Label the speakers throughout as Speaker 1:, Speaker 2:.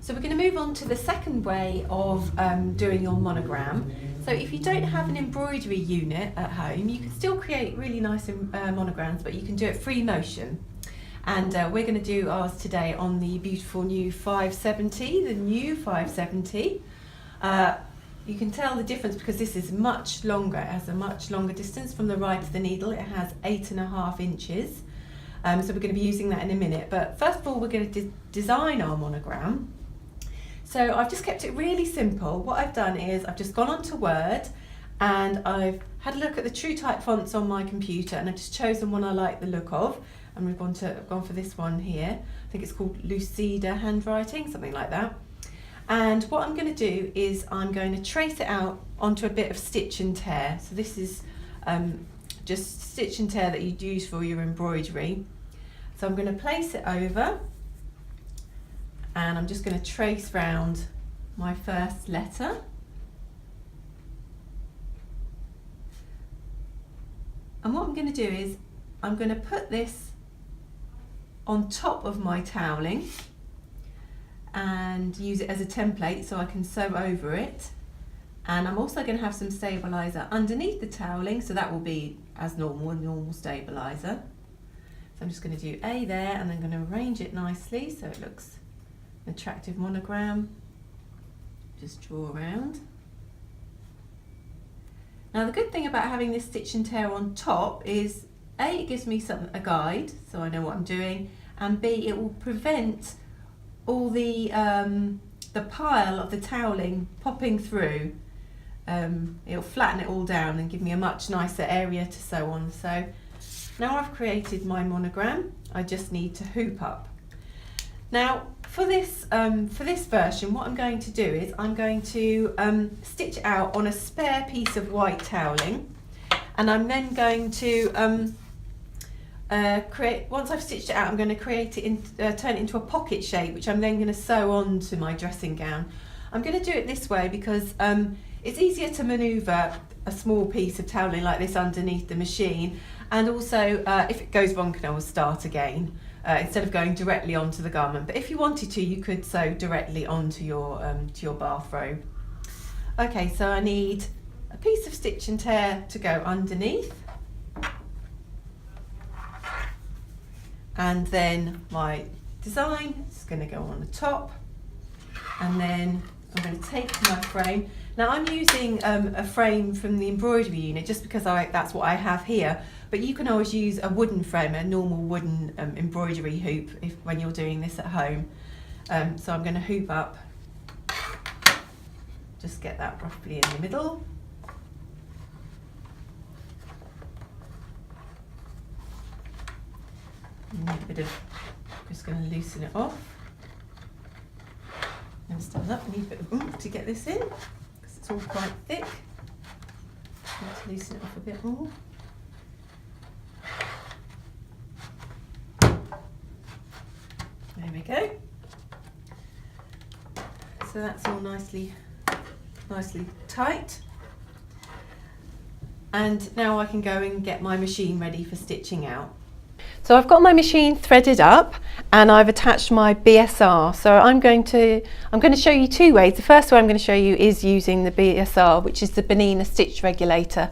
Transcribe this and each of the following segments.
Speaker 1: So we're going to move on to the second way of doing your monogram. So if you don't have an embroidery unit at home, you can still create really nice monograms, but you can do it free motion. And we're going to do ours today on the beautiful new 570, the new 570. You can tell the difference because this is much longer. It has a much longer distance from the right of the needle. It has 8.5 inches. So we're going to be using that in a minute. But first of all, we're going to design our monogram. So I've just kept it really simple. What I've done is I've just gone onto Word and I've had a look at the TrueType fonts on my computer, and I've just chosen one I like the look of. And we've gone for this one here. I think it's called Lucida handwriting, something like that. And what I'm going to do is I'm going to trace it out onto a bit of stitch and tear. So this is just stitch and tear that you'd use for your embroidery. So I'm going to place it over, and I'm just going to trace round my first letter. And what I'm going to do is I'm going to put this on top of my toweling and use it as a template so I can sew over it. And I'm also going to have some stabiliser underneath the toweling, so that will be as normal, a normal stabiliser. So I'm just going to do A there, and I'm going to arrange it nicely so it looks an attractive monogram. Just draw around. Now the good thing about having this stitch and tear on top is A, it gives me a guide so I know what I'm doing, and B, it will prevent all the pile of the toweling popping through. It'll flatten it all down and give me a much nicer area to sew on. So now I've created my monogram, I just need to hoop up. Now for this version, what I'm going to do is I'm going to stitch out on a spare piece of white toweling, and I'm then going to once I've stitched it out, I'm going to create it turn it into a pocket shape, which I'm then going to sew on to my dressing gown. I'm going to do it this way because it's easier to manoeuvre a small piece of toweling like this underneath the machine, and also if it goes wrong, I can always start again instead of going directly onto the garment. But if you wanted to, you could sew directly onto your bathrobe. Okay, so I need a piece of stitch and tear to go underneath, and then my design is going to go on the top, and then I'm going to take my frame. Now I'm using a frame from the embroidery unit just because that's what I have here, but you can always use a wooden frame, a normal wooden embroidery hoop when you're doing this at home. So I'm going to hoop up, just get that roughly in the middle. Need a bit of, just going to loosen it off. And stand up, I need a bit of oomph to get this in because it's all quite thick. Need to loosen it off a bit more. There we go. So that's all nicely tight. And now I can go and get my machine ready for stitching out. So I've got my machine threaded up and I've attached my BSR. So I'm going to show you two ways. The first way I'm going to show you is using the BSR, which is the Bernina stitch regulator.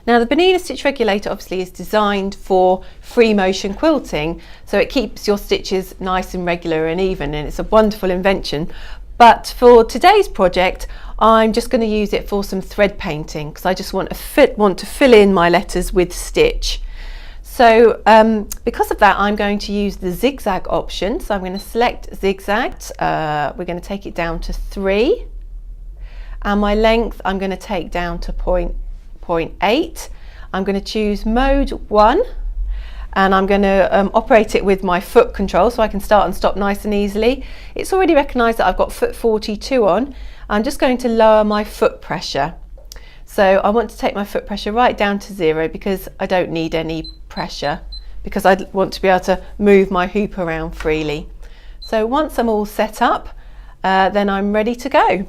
Speaker 1: Now the Bernina stitch regulator obviously is designed for free motion quilting, so it keeps your stitches nice and regular and even, and it's a wonderful invention. But for today's project, I'm just going to use it for some thread painting because I just want to fill in my letters with stitch. So because of that, I'm going to use the zigzag option. So I'm going to select zigzag. We're going to take it down to 3, and my length I'm going to take down to 0.8. I'm going to choose mode 1, and I'm going to operate it with my foot control so I can start and stop nice and easily. It's already recognised that I've got foot 42 on. I'm just going to lower my foot pressure. So I want to take my foot pressure right down to 0 because I don't need any pressure, because I want to be able to move my hoop around freely. So once I'm all set up, then I'm ready to go.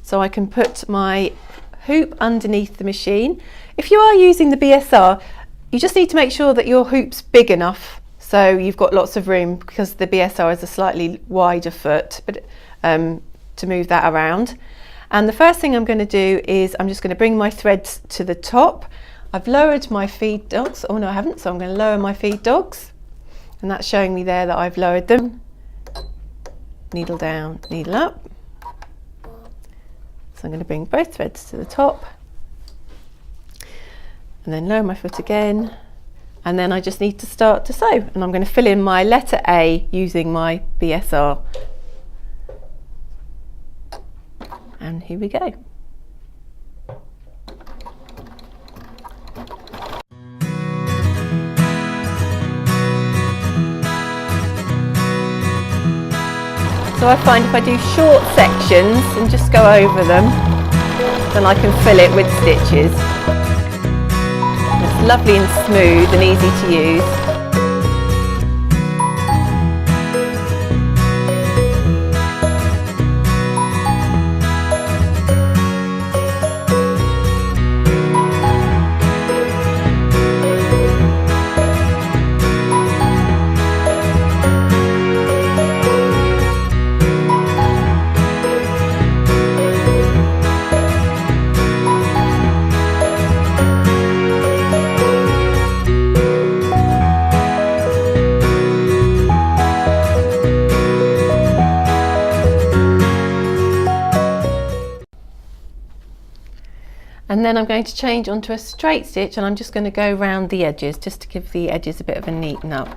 Speaker 1: So I can put my hoop underneath the machine. If you are using the BSR, you just need to make sure that your hoop's big enough so you've got lots of room because the BSR is a slightly wider foot, but to move that around. And the first thing I'm going to do is I'm just going to bring my threads to the top. I've lowered my feed dogs. Oh no, I haven't, so I'm going to lower my feed dogs, and that's showing me there that I've lowered them. Needle down, needle up. So I'm going to bring both threads to the top and then lower my foot again, and then I just need to start to sew, and I'm going to fill in my letter A using my BSR. And here we go. So I find if I do short sections and just go over them, then I can fill it with stitches. It's lovely and smooth and easy to use. And then I'm going to change onto a straight stitch, and I'm just going to go round the edges just to give the edges a bit of a neaten up.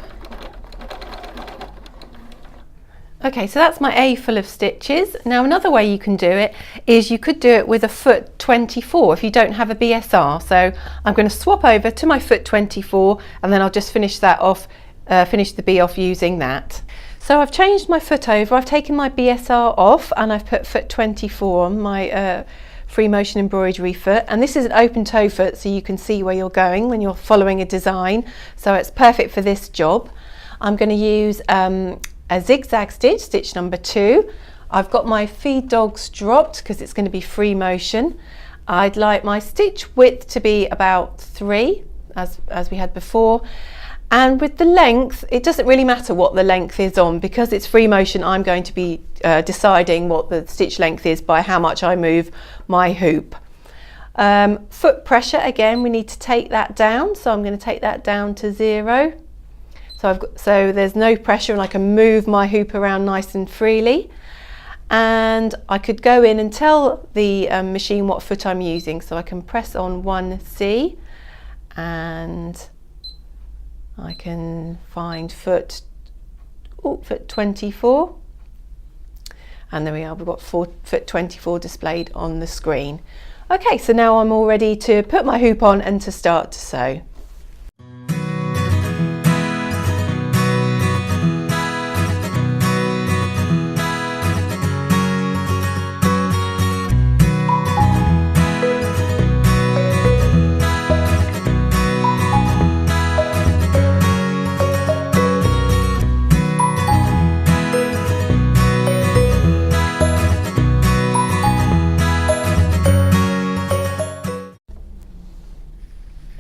Speaker 1: Okay, so that's my A full of stitches. Now another way you can do it is you could do it with a foot 24 if you don't have a BSR. So I'm going to swap over to my foot 24, and then I'll just finish that off, finish the B off using that. So I've changed my foot over, I've taken my BSR off, and I've put foot 24 on my free motion embroidery foot, and this is an open toe foot, so you can see where you're going when you're following a design, so it's perfect for this job. I'm going to use a zigzag stitch, stitch number 2. I've got my feed dogs dropped because it's going to be free motion. I'd like my stitch width to be about 3 as we had before, and with the length it doesn't really matter what the length is on, because it's free motion. I'm going to be deciding what the stitch length is by how much I move my hoop. Foot pressure, again we need to take that down, so I'm going to take that down to 0. So there's no pressure and I can move my hoop around nice and freely. And I could go in and tell the machine what foot I'm using, so I can press on 1C and I can find foot 24, and there we are, we've got foot 24 displayed on the screen. Okay, so now I'm all ready to put my hoop on and to start to sew.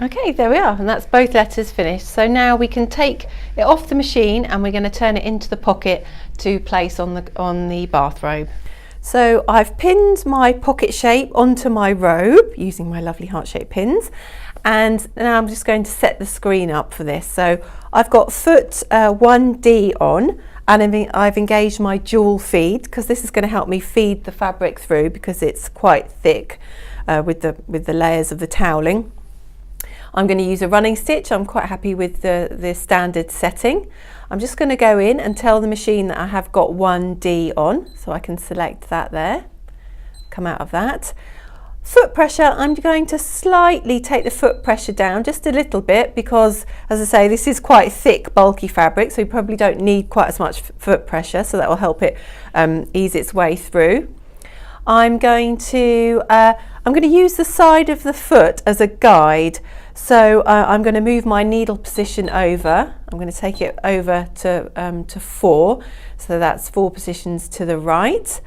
Speaker 1: Okay, there we are, and that's both letters finished. So now we can take it off the machine and we're going to turn it into the pocket to place on the bathrobe. So I've pinned my pocket shape onto my robe using my lovely heart-shaped pins, and now I'm just going to set the screen up for this. So I've got foot 1D on, and I've engaged my dual feed because this is going to help me feed the fabric through because it's quite thick with the layers of the toweling. I'm going to use a running stitch. I'm quite happy with the standard setting. I'm just going to go in and tell the machine that I have got 1D on, so I can select that there, come out of that. Foot pressure, I'm going to slightly take the foot pressure down just a little bit because, as I say, this is quite thick, bulky fabric, so you probably don't need quite as much foot pressure, so that will help it ease its way through. I'm going to use the side of the foot as a guide. So I'm going to move my needle position over. I'm going to take it over to 4. So that's 4 positions to the right.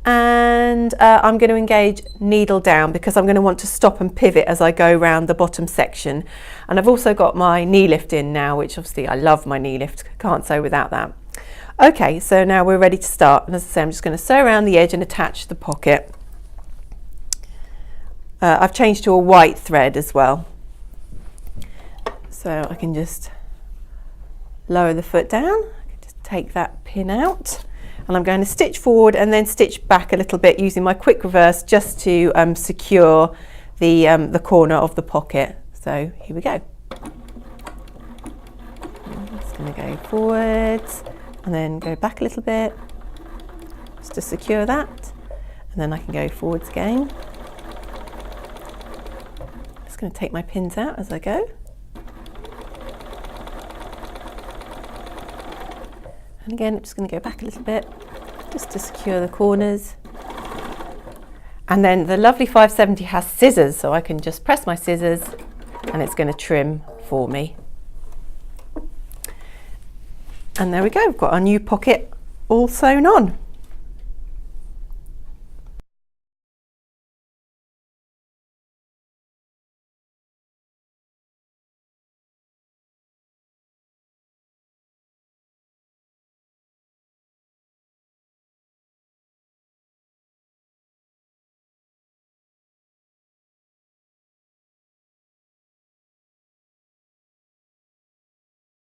Speaker 1: and I'm going to engage needle down because I'm going to want to stop and pivot as I go around the bottom section. And I've also got my knee lift in now, which obviously I love my knee lift, can't sew without that. Okay, so now we're ready to start, and as I say, I'm just going to sew around the edge and attach the pocket. I've changed to a white thread as well, so I can just lower the foot down, I can just take that pin out, and I'm going to stitch forward and then stitch back a little bit using my quick reverse just to secure the corner of the pocket. So here we go. I'm just going to go forwards and then go back a little bit just to secure that, and then I can go forwards again. Just going to take my pins out as I go. And again, I'm just going to go back a little bit just to secure the corners. And then the lovely 570 has scissors, so I can just press my scissors and it's going to trim for me. And there we go, we've got our new pocket all sewn on.